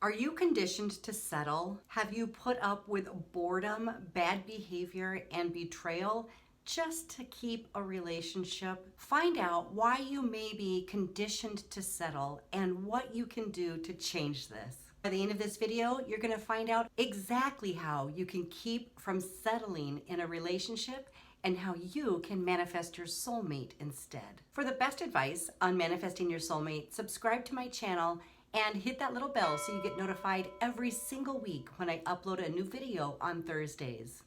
Are you conditioned to settle? Have you put up with boredom, bad behavior, and betrayal just to keep a relationship? Find out why you may be conditioned to settle and what you can do to change this. By the end of this video, you're going to find out exactly how you can keep from settling in a relationship and how you can manifest your soulmate instead. For the best advice on manifesting your soulmate, subscribe to my channel and hit that little bell so you get notified every single week when I upload a new video on Thursdays.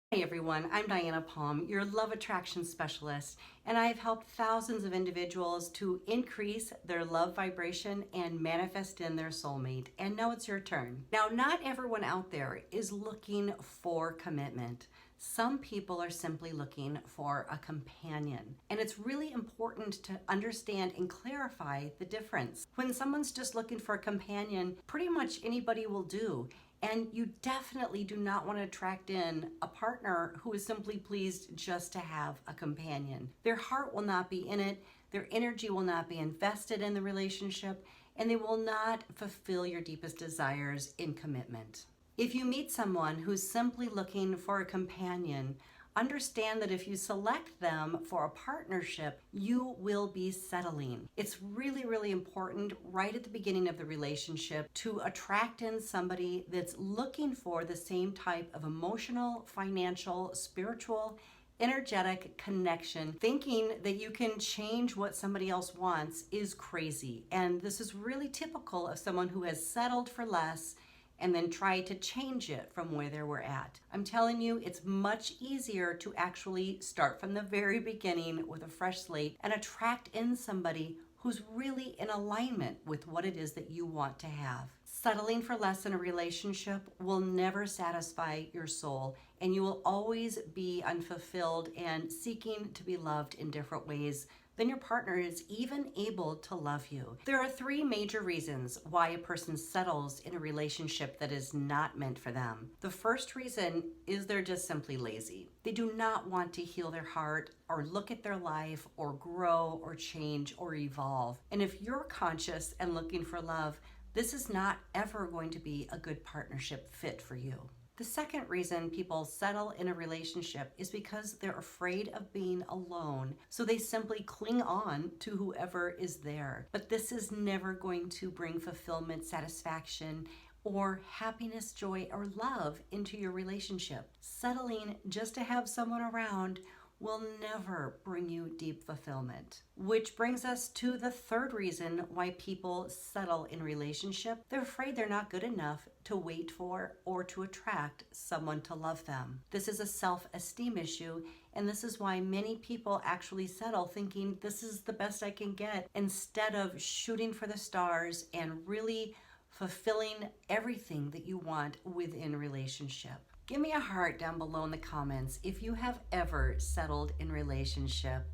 Hey everyone, I'm Diana Palm, your love attraction specialist, and I've helped thousands of individuals to increase their love vibration and manifest in their soulmate. And now it's your turn. Now, not everyone out there is looking for commitment. Some people are simply looking for a companion. And it's really important to understand and clarify the difference. When someone's just looking for a companion, pretty much anybody will do. And you definitely do not want to attract in a partner who is simply pleased just to have a companion. Their heart will not be in it, their energy will not be invested in the relationship, and they will not fulfill your deepest desires in commitment. If you meet someone who's simply looking for a companion, understand that if you select them for a partnership, you will be settling. It's really, really important right at the beginning of the relationship to attract in somebody that's looking for the same type of emotional, financial, spiritual, energetic connection. Thinking that you can change what somebody else wants is crazy. And this is really typical of someone who has settled for less and then try to change it from where they were at. I'm telling you, it's much easier to actually start from the very beginning with a fresh slate and attract in somebody who's really in alignment with what it is that you want to have. Settling for less in a relationship will never satisfy your soul, and you will always be unfulfilled and seeking to be loved in different ways than your partner is even able to love you. There are three major reasons why a person settles in a relationship that is not meant for them. The first reason is they're just simply lazy. They do not want to heal their heart or look at their life or grow or change or evolve. And if you're conscious and looking for love, this is not ever going to be a good partnership fit for you. The second reason people settle in a relationship is because they're afraid of being alone, so they simply cling on to whoever is there. But this is never going to bring fulfillment, satisfaction, or happiness, joy, or love into your relationship. Settling just to have someone around will never bring you deep fulfillment. Which brings us to the third reason why people settle in relationship. They're afraid they're not good enough to wait for or to attract someone to love them. This is a self-esteem issue, and this is why many people actually settle thinking this is the best I can get, instead of shooting for the stars and really fulfilling everything that you want within a relationship. Give me a heart down below in the comments if you have ever settled in relationship.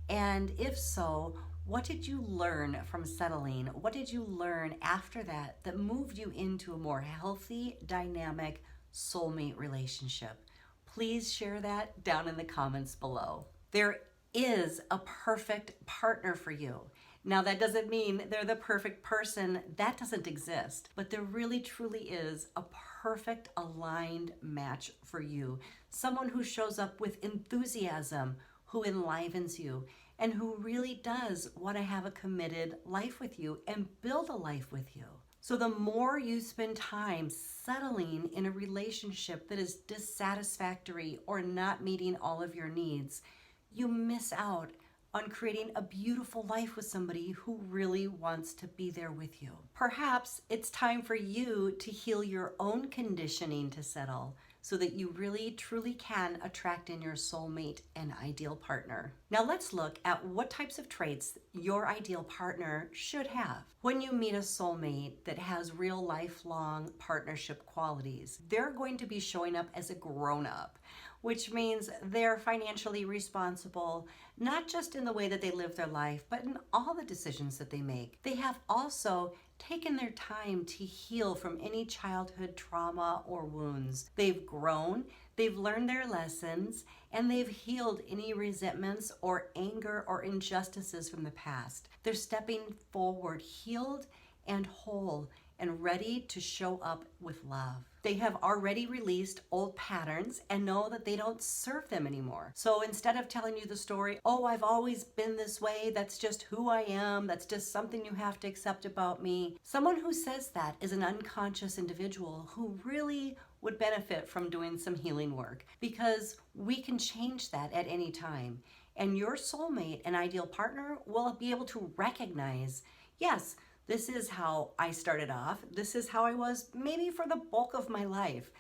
And if so, what did you learn from settling? What did you learn after that moved you into a more healthy, dynamic soulmate relationship? Please share that down in the comments below. There is a perfect partner for you. Now, that doesn't mean they're the perfect person. That doesn't exist. But there really, truly is a perfect aligned match for you. Someone who shows up with enthusiasm, who enlivens you, and who really does want to have a committed life with you and build a life with you. So the more you spend time settling in a relationship that is dissatisfactory or not meeting all of your needs, you miss out on creating a beautiful life with somebody who really wants to be there with you. Perhaps it's time for you to heal your own conditioning to settle so that you really truly can attract in your soulmate and ideal partner. Now let's look at what types of traits your ideal partner should have. When you meet a soulmate that has real lifelong partnership qualities, they're going to be showing up as a grown-up, which means they're financially responsible, not just in the way that they live their life, but in all the decisions that they make. They have also taken their time to heal from any childhood trauma or wounds. They've grown, they've learned their lessons, and they've healed any resentments or anger or injustices from the past. They're stepping forward, healed and whole, and ready to show up with love. They have already released old patterns and know that they don't serve them anymore. So instead of telling you the story, oh, I've always been this way, that's just who I am, that's just something you have to accept about me, someone who says that is an unconscious individual who really would benefit from doing some healing work, because we can change that at any time. And your soulmate and ideal partner will be able to recognize, yes, this is how I started off. This is how I was maybe for the bulk of my life.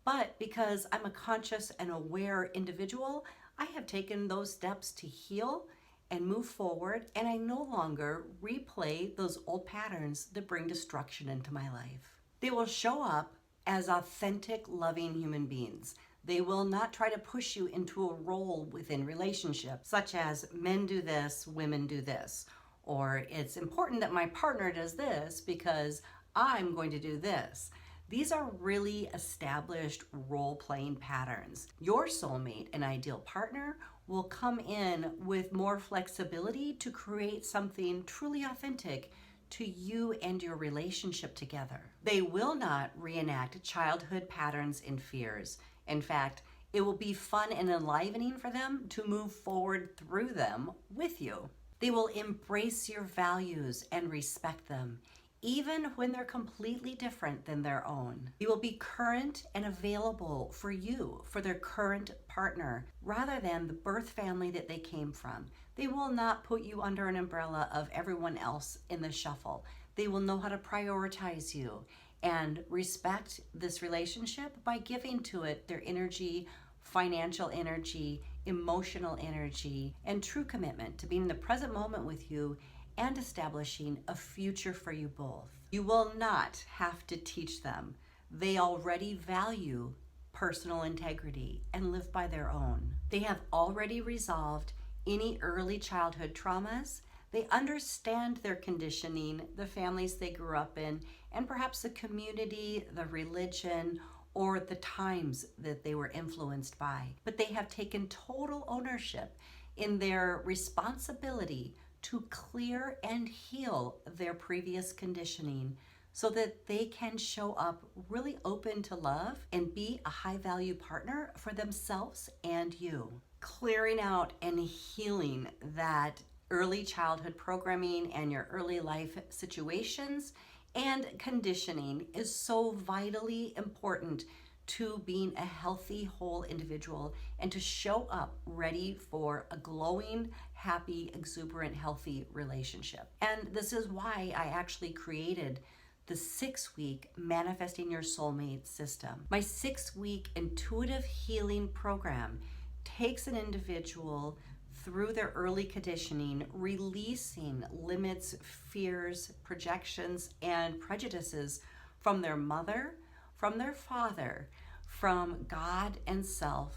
But because I'm a conscious and aware individual, I have taken those steps to heal and move forward, and I no longer replay those old patterns that bring destruction into my life. They will show up as authentic, loving human beings. They will not try to push you into a role within relationships, such as men do this, women do this, or it's important that my partner does this because I'm going to do this. These are really established role-playing patterns. Your soulmate and ideal partner will come in with more flexibility to create something truly authentic to you and your relationship together. They will not reenact childhood patterns and fears. In fact, it will be fun and enlivening for them to move forward through them with you. They will embrace your values and respect them, even when they're completely different than their own. They will be current and available for you, for their current partner, rather than the birth family that they came from. They will not put you under an umbrella of everyone else in the shuffle. They will know how to prioritize you and respect this relationship by giving to it their energy, financial energy, emotional energy, and true commitment to being in the present moment with you and establishing a future for you both. You will not have to teach them. They already value personal integrity and live by their own. They have already resolved any early childhood traumas. They understand their conditioning, the families they grew up in, and perhaps the community, the religion, or the times that they were influenced by. But they have taken total ownership in their responsibility to clear and heal their previous conditioning so that they can show up really open to love and be a high-value partner for themselves and you. Clearing out and healing that early childhood programming and your early life situations and conditioning is so vitally important to being a healthy, whole individual and to show up ready for a glowing, happy, exuberant, healthy relationship. And this is why I actually created the 6-week Manifesting Your Soulmate system. My 6-week intuitive healing program takes an individual through their early conditioning, releasing limits, fears, projections, and prejudices from their mother, from their father, from God and self,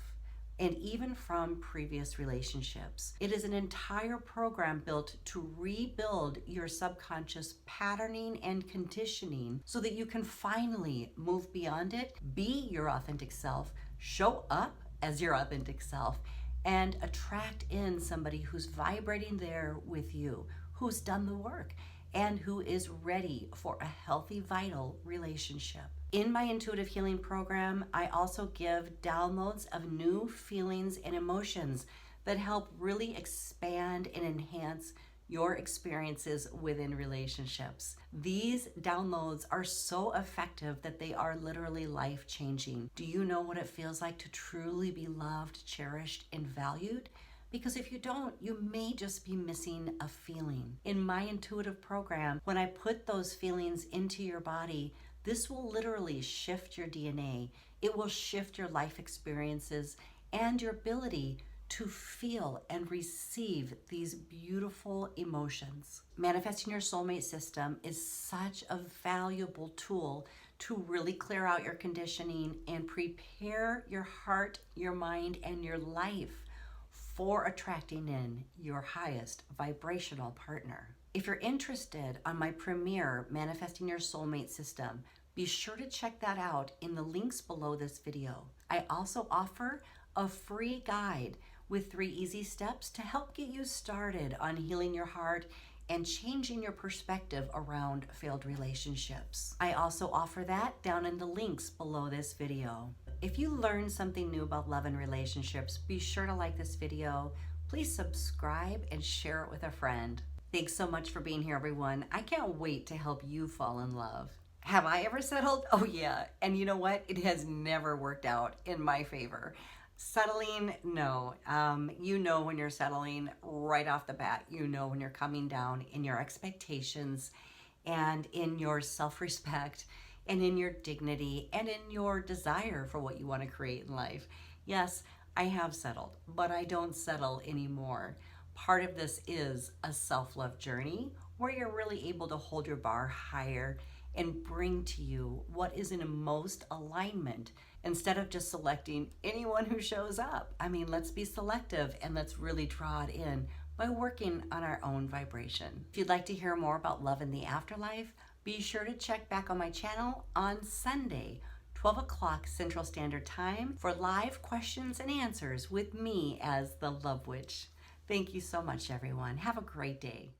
and even from previous relationships. It is an entire program built to rebuild your subconscious patterning and conditioning so that you can finally move beyond it, be your authentic self, show up as your authentic self, and attract in somebody who's vibrating there with you, who's done the work, and who is ready for a healthy, vital relationship. In my intuitive healing program, I also give downloads of new feelings and emotions that help really expand and enhance your experiences within relationships. These downloads are so effective that they are literally life-changing. Do you know what it feels like to truly be loved, cherished, and valued? Because if you don't, you may just be missing a feeling. In my intuitive program, when I put those feelings into your body, this will literally shift your DNA. It will shift your life experiences and your ability to feel and receive these beautiful emotions. Manifesting Your Soulmate system is such a valuable tool to really clear out your conditioning and prepare your heart, your mind, and your life for attracting in your highest vibrational partner. If you're interested on my premier Manifesting Your Soulmate system, be sure to check that out in the links below this video. I also offer a free guide with 3 easy steps to help get you started on healing your heart and changing your perspective around failed relationships. I also offer that down in the links below this video. If you learned something new about love and relationships, be sure to like this video. Please subscribe and share it with a friend. Thanks so much for being here, everyone. I can't wait to help you fall in love. Have I ever settled? Oh yeah, and you know what? It has never worked out in my favor. Settling, no. You know when you're settling right off the bat. You know when you're coming down in your expectations and in your self-respect and in your dignity and in your desire for what you want to create in life. Yes, I have settled, but I don't settle anymore. Part of this is a self-love journey where you're really able to hold your bar higher and bring to you what is in most alignment instead of just selecting anyone who shows up. I mean, let's be selective and let's really draw it in by working on our own vibration. If you'd like to hear more about love in the afterlife, be sure to check back on my channel on Sunday, 12 o'clock Central Standard Time for live questions and answers with me as the Love Witch. Thank you so much, everyone. Have a great day.